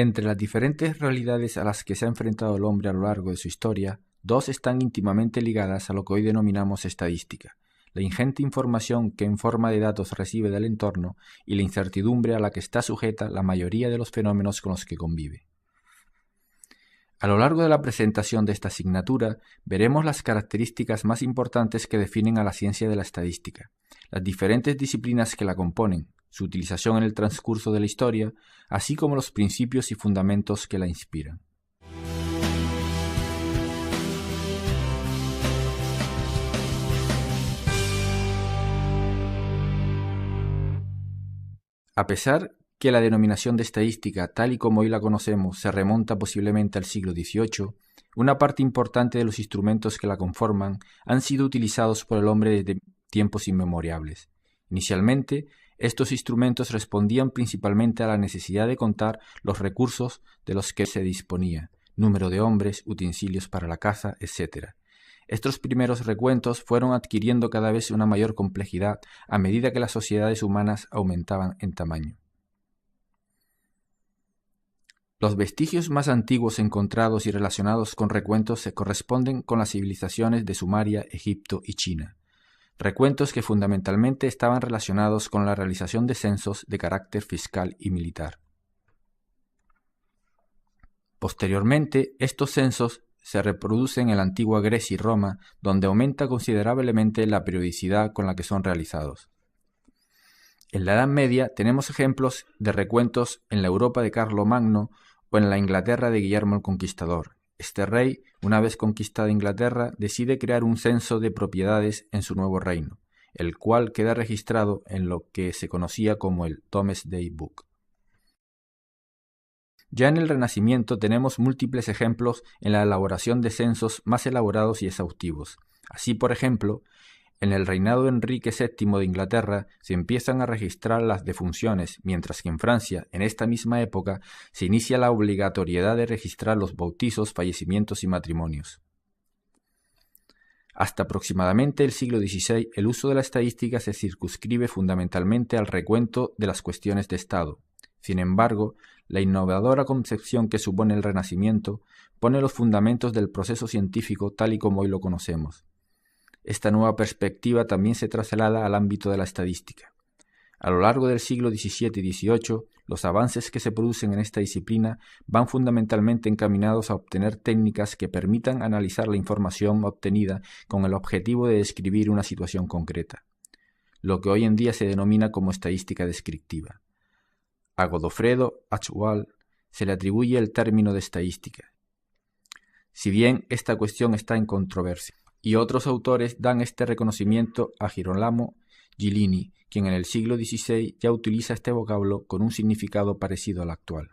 Entre las diferentes realidades a las que se ha enfrentado el hombre a lo largo de su historia, dos están íntimamente ligadas a lo que hoy denominamos estadística: la ingente información que en forma de datos recibe del entorno y la incertidumbre a la que está sujeta la mayoría de los fenómenos con los que convive. A lo largo de la presentación de esta asignatura, veremos las características más importantes que definen a la ciencia de la estadística, las diferentes disciplinas que la componen, su utilización en el transcurso de la historia, así como los principios y fundamentos que la inspiran. A pesar que la denominación de estadística, tal y como hoy la conocemos, se remonta posiblemente al siglo XVIII, una parte importante de los instrumentos que la conforman han sido utilizados por el hombre desde tiempos inmemoriales. Inicialmente, estos instrumentos respondían principalmente a la necesidad de contar los recursos de los que se disponía, número de hombres, utensilios para la caza, etc. Estos primeros recuentos fueron adquiriendo cada vez una mayor complejidad a medida que las sociedades humanas aumentaban en tamaño. Los vestigios más antiguos encontrados y relacionados con recuentos se corresponden con las civilizaciones de Sumeria, Egipto y China. Recuentos que fundamentalmente estaban relacionados con la realización de censos de carácter fiscal y militar. Posteriormente, estos censos se reproducen en la antigua Grecia y Roma, donde aumenta considerablemente la periodicidad con la que son realizados. En la Edad Media tenemos ejemplos de recuentos en la Europa de Carlomagno o en la Inglaterra de Guillermo el Conquistador. Este rey, una vez conquistada Inglaterra, decide crear un censo de propiedades en su nuevo reino, el cual queda registrado en lo que se conocía como el Domesday Book. Ya en el Renacimiento tenemos múltiples ejemplos en la elaboración de censos más elaborados y exhaustivos. Así, por ejemplo, en el reinado de Enrique VII de Inglaterra se empiezan a registrar las defunciones, mientras que en Francia, en esta misma época, se inicia la obligatoriedad de registrar los bautizos, fallecimientos y matrimonios. Hasta aproximadamente el siglo XVI, el uso de la estadística se circunscribe fundamentalmente al recuento de las cuestiones de Estado. Sin embargo, la innovadora concepción que supone el Renacimiento pone los fundamentos del proceso científico tal y como hoy lo conocemos. Esta nueva perspectiva también se traslada al ámbito de la estadística. A lo largo del siglo XVII y XVIII, los avances que se producen en esta disciplina van fundamentalmente encaminados a obtener técnicas que permitan analizar la información obtenida con el objetivo de describir una situación concreta, lo que hoy en día se denomina como estadística descriptiva. A Godofredo Achwal se le atribuye el término de estadística, si bien esta cuestión está en controversia, y otros autores dan este reconocimiento a Girolamo Gilini, quien en el siglo XVI ya utiliza este vocablo con un significado parecido al actual.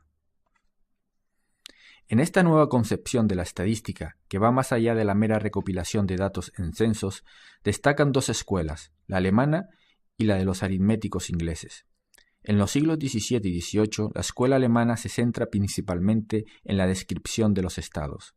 En esta nueva concepción de la estadística, que va más allá de la mera recopilación de datos en censos, destacan dos escuelas, la alemana y la de los aritméticos ingleses. En los siglos XVII y XVIII, la escuela alemana se centra principalmente en la descripción de los estados.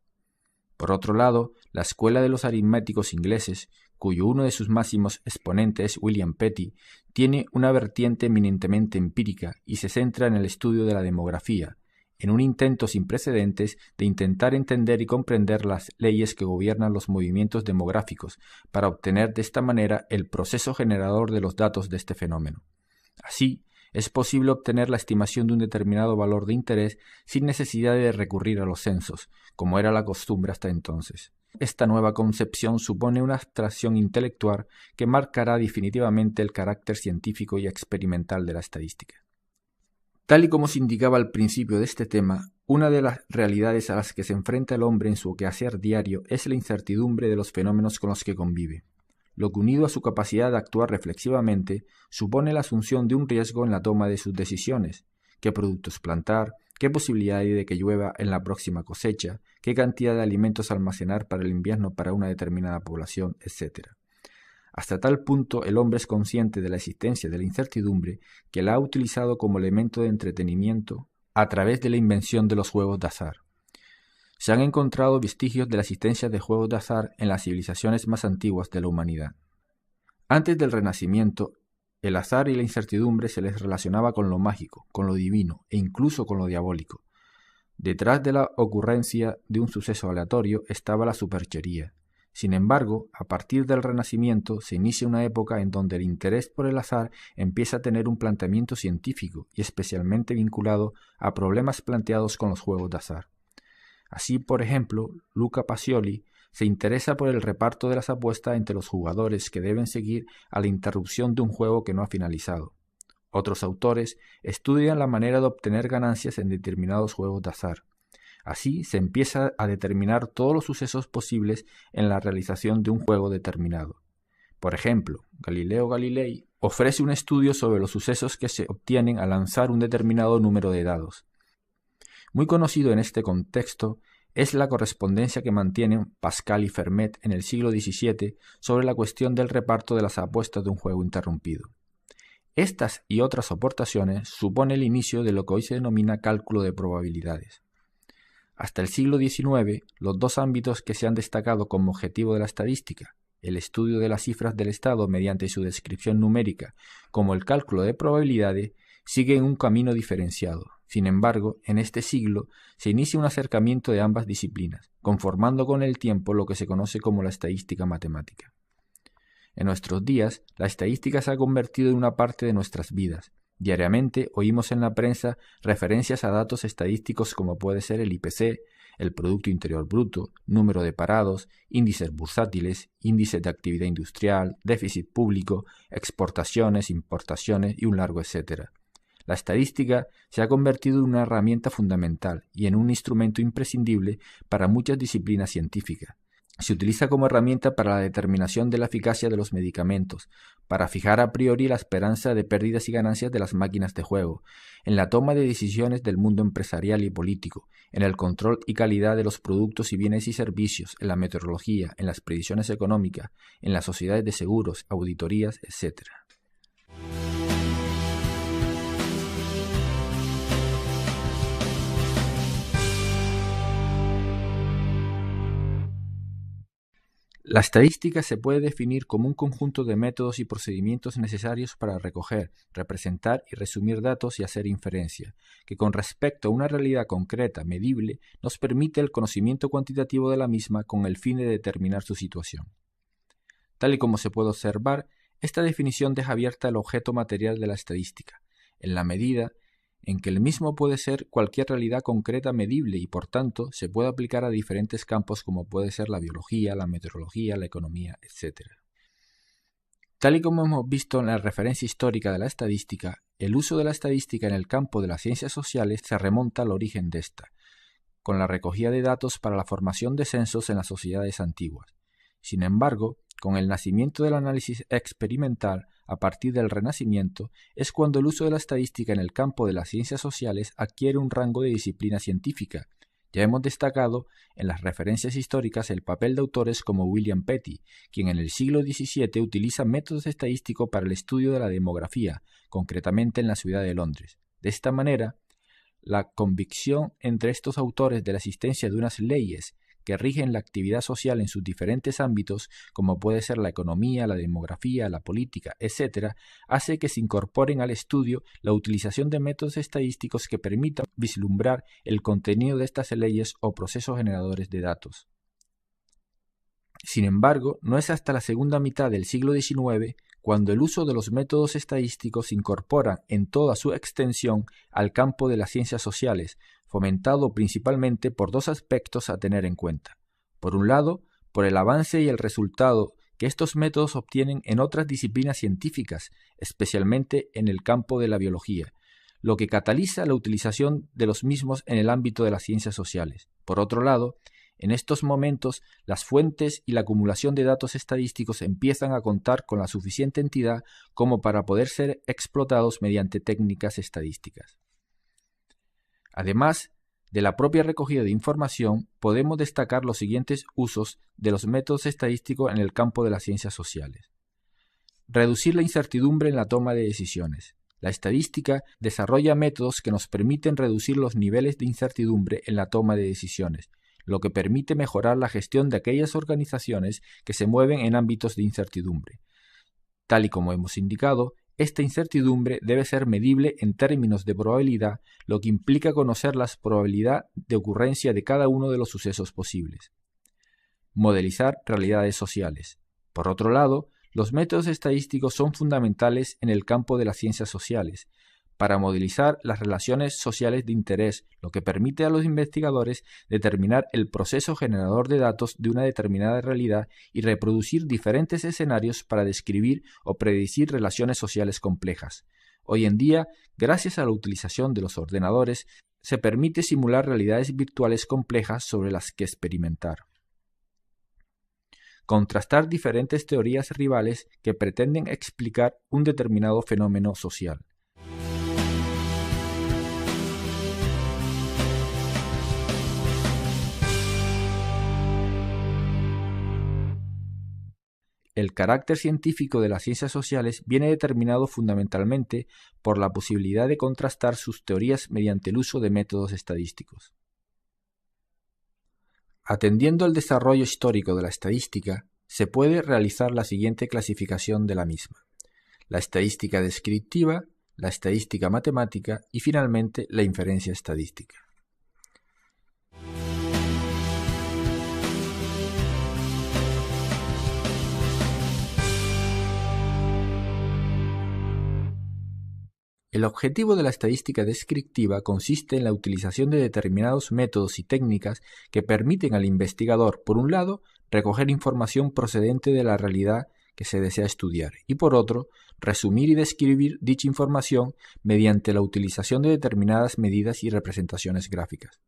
Por otro lado, la escuela de los aritméticos ingleses, cuyo uno de sus máximos exponentes es William Petty, tiene una vertiente eminentemente empírica y se centra en el estudio de la demografía, en un intento sin precedentes de intentar entender y comprender las leyes que gobiernan los movimientos demográficos para obtener de esta manera el proceso generador de los datos de este fenómeno. Así, es posible obtener la estimación de un determinado valor de interés sin necesidad de recurrir a los censos, como era la costumbre hasta entonces. Esta nueva concepción supone una abstracción intelectual que marcará definitivamente el carácter científico y experimental de la estadística. Tal y como se indicaba al principio de este tema, una de las realidades a las que se enfrenta el hombre en su quehacer diario es la incertidumbre de los fenómenos con los que convive, lo que unido a su capacidad de actuar reflexivamente supone la asunción de un riesgo en la toma de sus decisiones: qué productos plantar, qué posibilidad hay de que llueva en la próxima cosecha, qué cantidad de alimentos almacenar para el invierno para una determinada población, etc. Hasta tal punto el hombre es consciente de la existencia de la incertidumbre que la ha utilizado como elemento de entretenimiento a través de la invención de los juegos de azar. Se han encontrado vestigios de la existencia de juegos de azar en las civilizaciones más antiguas de la humanidad. Antes del Renacimiento, el azar y la incertidumbre se les relacionaba con lo mágico, con lo divino e incluso con lo diabólico. Detrás de la ocurrencia de un suceso aleatorio estaba la superchería. Sin embargo, a partir del Renacimiento se inicia una época en donde el interés por el azar empieza a tener un planteamiento científico y especialmente vinculado a problemas planteados con los juegos de azar. Así, por ejemplo, Luca Pacioli se interesa por el reparto de las apuestas entre los jugadores que deben seguir a la interrupción de un juego que no ha finalizado. Otros autores estudian la manera de obtener ganancias en determinados juegos de azar. Así se empieza a determinar todos los sucesos posibles en la realización de un juego determinado. Por ejemplo, Galileo Galilei ofrece un estudio sobre los sucesos que se obtienen al lanzar un determinado número de dados. Muy conocido en este contexto es la correspondencia que mantienen Pascal y Fermat en el siglo XVII sobre la cuestión del reparto de las apuestas de un juego interrumpido. Estas y otras aportaciones suponen el inicio de lo que hoy se denomina cálculo de probabilidades. Hasta el siglo XIX, los dos ámbitos que se han destacado como objetivo de la estadística, el estudio de las cifras del Estado mediante su descripción numérica, como el cálculo de probabilidades, siguen un camino diferenciado. Sin embargo, en este siglo se inicia un acercamiento de ambas disciplinas, conformando con el tiempo lo que se conoce como la estadística matemática. En nuestros días, la estadística se ha convertido en una parte de nuestras vidas. Diariamente oímos en la prensa referencias a datos estadísticos como puede ser el IPC, el Producto Interior Bruto, número de parados, índices bursátiles, índices de actividad industrial, déficit público, exportaciones, importaciones y un largo etcétera. La estadística se ha convertido en una herramienta fundamental y en un instrumento imprescindible para muchas disciplinas científicas. Se utiliza como herramienta para la determinación de la eficacia de los medicamentos, para fijar a priori la esperanza de pérdidas y ganancias de las máquinas de juego, en la toma de decisiones del mundo empresarial y político, en el control y calidad de los productos y bienes y servicios, en la meteorología, en las predicciones económicas, en las sociedades de seguros, auditorías, etc. La estadística se puede definir como un conjunto de métodos y procedimientos necesarios para recoger, representar y resumir datos y hacer inferencia, que con respecto a una realidad concreta, medible, nos permite el conocimiento cuantitativo de la misma con el fin de determinar su situación. Tal y como se puede observar, esta definición deja abierta el objeto material de la estadística, en la medida en que el mismo puede ser cualquier realidad concreta medible y por tanto se puede aplicar a diferentes campos como puede ser la biología, la meteorología, la economía, etc. Tal y como hemos visto en la referencia histórica de la estadística, el uso de la estadística en el campo de las ciencias sociales se remonta al origen de esta, con la recogida de datos para la formación de censos en las sociedades antiguas. Sin embargo, con el nacimiento del análisis experimental a partir del Renacimiento, es cuando el uso de la estadística en el campo de las ciencias sociales adquiere un rango de disciplina científica. Ya hemos destacado en las referencias históricas el papel de autores como William Petty, quien en el siglo XVII utiliza métodos estadísticos para el estudio de la demografía, concretamente en la ciudad de Londres. De esta manera, la convicción entre estos autores de la existencia de unas leyes que rigen la actividad social en sus diferentes ámbitos, como puede ser la economía, la demografía, la política, etc., hace que se incorporen al estudio la utilización de métodos estadísticos que permitan vislumbrar el contenido de estas leyes o procesos generadores de datos. Sin embargo, no es hasta la segunda mitad del siglo XIX cuando el uso de los métodos estadísticos se incorpora en toda su extensión al campo de las ciencias sociales, fomentado principalmente por dos aspectos a tener en cuenta. Por un lado, por el avance y el resultado que estos métodos obtienen en otras disciplinas científicas, especialmente en el campo de la biología, lo que cataliza la utilización de los mismos en el ámbito de las ciencias sociales. Por otro lado, en estos momentos, las fuentes y la acumulación de datos estadísticos empiezan a contar con la suficiente entidad como para poder ser explotados mediante técnicas estadísticas. Además de la propia recogida de información, podemos destacar los siguientes usos de los métodos estadísticos en el campo de las ciencias sociales. Reducir la incertidumbre en la toma de decisiones. La estadística desarrolla métodos que nos permiten reducir los niveles de incertidumbre en la toma de decisiones, lo que permite mejorar la gestión de aquellas organizaciones que se mueven en ámbitos de incertidumbre. Tal y como hemos indicado, esta incertidumbre debe ser medible en términos de probabilidad, lo que implica conocer la probabilidad de ocurrencia de cada uno de los sucesos posibles. Modelizar realidades sociales. Por otro lado, los métodos estadísticos son fundamentales en el campo de las ciencias sociales, para modelizar las relaciones sociales de interés, lo que permite a los investigadores determinar el proceso generador de datos de una determinada realidad y reproducir diferentes escenarios para describir o predecir relaciones sociales complejas. Hoy en día, gracias a la utilización de los ordenadores, se permite simular realidades virtuales complejas sobre las que experimentar. Contrastar diferentes teorías rivales que pretenden explicar un determinado fenómeno social. El carácter científico de las ciencias sociales viene determinado fundamentalmente por la posibilidad de contrastar sus teorías mediante el uso de métodos estadísticos. Atendiendo al desarrollo histórico de la estadística, se puede realizar la siguiente clasificación de la misma: la estadística descriptiva, la estadística matemática y finalmente la inferencia estadística. El objetivo de la estadística descriptiva consiste en la utilización de determinados métodos y técnicas que permiten al investigador, por un lado, recoger información procedente de la realidad que se desea estudiar y, por otro, resumir y describir dicha información mediante la utilización de determinadas medidas y representaciones gráficas.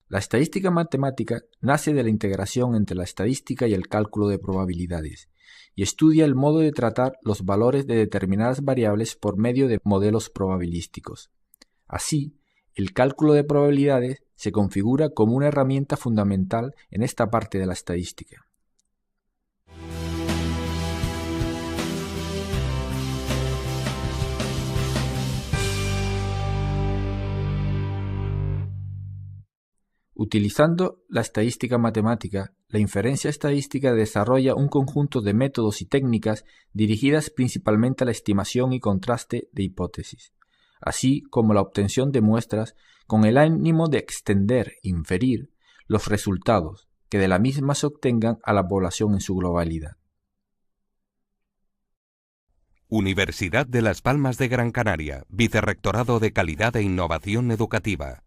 La estadística matemática nace de la integración entre la estadística y el cálculo de probabilidades, y estudia el modo de tratar los valores de determinadas variables por medio de modelos probabilísticos. Así, el cálculo de probabilidades se configura como una herramienta fundamental en esta parte de la estadística. Utilizando la estadística matemática, la inferencia estadística desarrolla un conjunto de métodos y técnicas dirigidas principalmente a la estimación y contraste de hipótesis, así como la obtención de muestras con el ánimo de extender, inferir, los resultados que de la misma se obtengan a la población en su globalidad. Universidad de Las Palmas de Gran Canaria, Vicerrectorado de Calidad e Innovación Educativa.